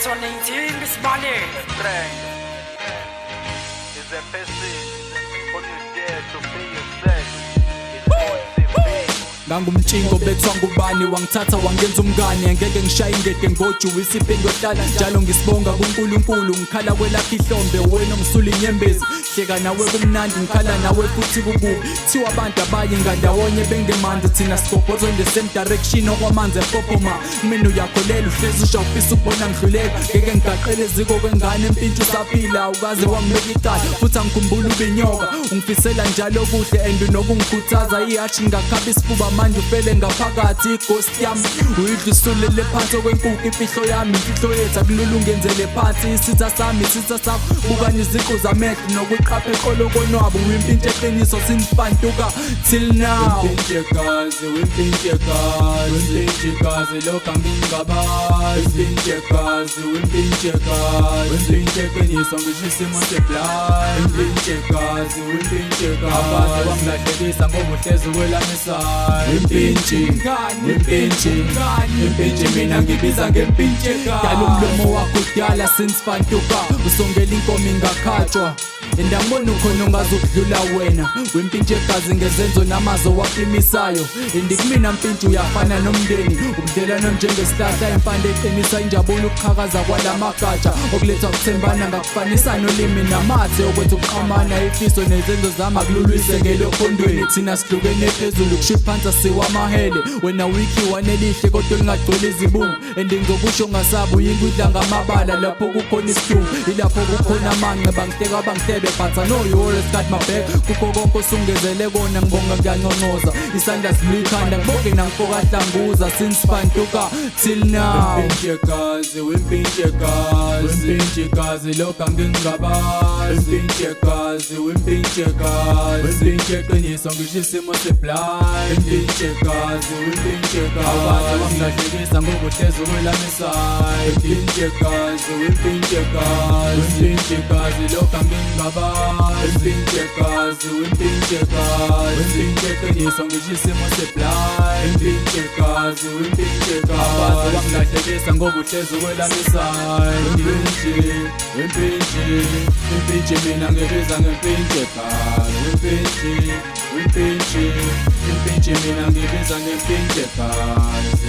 2018 Bismali. Is that passage on your dad to pay your sex? It's on TV. Ngangumtshingo bethwa ngubani wangithatha wangenza umngane ngeke ngishaye ingede ngojuwisa ipingo hlala njalo ngisibonga kuNkulunkulu ngikhala kwelakhe ihlombe wena ngisula inyembezi hleka nawe kumnandi ngikhala nawe futhi kububi thiwa abantu abaye ngandawonye bengemandi thina sigobhozo in the same direction okwamanzi epophoma mina uyakholela uhlezi usha ufisa ukubona ngidluleka ngeke ngigaqele eziko kwengane empintshi usaphila awukaze wangibeka icala futhi angikhumbula ubinyoka ungifisela njalo kuhle and unokungikhuthaza ihathi ngakhaba isifuba manje ufele ngaphakathi ighost yami uyidlusulele phansi okwenkukhu imfihlo yami imfihlo yethu akulula ungenzele phansi isitha sami isitha sakho bukani iziqu zamehlo nokuqapha eqolo konwabo wimpintshi eqiniso sinfantuka till now Wimpintshekazi, wimpintshekazi lokhu angingabazi Wimpintshekazi, wimpintshekazi eqiniso ngisho isimo seblind Wimpintshekazi, abaze wangilahlekisa ngoba uhlezi ukwelamisana Wimpintshi mina ngibiza ngempintshekazi dala umlomo wakho udala sinsifantuka usongela inkomo ingakhatshwa Indambona ukhona ungazukudlula wena Wimpintshekazi ngezenzo namazo waqimisayo Indikumina mpintshi uyafana nomndeni Ubudlelwano njengesihlahla impande eqinisa injabulo ukuqhakaza kwalamagatsha Okuletha ukuthembana ngakufanisa nolimi namathe Okwenza ukuqamana ifiso nezenzo zami akululwisengele ophondweni Thina sihlukene phezulu kusho phansi siwamahele Wena wiki wanelihle kodwa lingagcwele izibungu Ngizokusho ngasaba uyingudla ngamabala Lapho kukhona isithungu Ilapho kukhona amanqe bangiteka bangitebe But I know you always got my back Kukho konke usungezele kona ngibonga kuyanconcoza Isandla silikhanda ngiboke nangifoka hlanguza Sinsifantuka till now Wimpintshekazi, wimpintshekazi lokhu angingabazi Wimpintshekazi eqiniso ngisho isimo seblind Wimpintshekazi abaze wangilahlekisa ngoba uhlezi ukwelamisana Wimpintshekazi lokhu angingabazi Wimpintshekazi eqiniso ngisho isimo seblind Wimpintshekazi abaze wangilahlekisa ngoba uhlezi ukwelamisana Wimpintshi mina ngibiza ngempintshekazi Wimpintshi mina ngibiza ngempintshekazi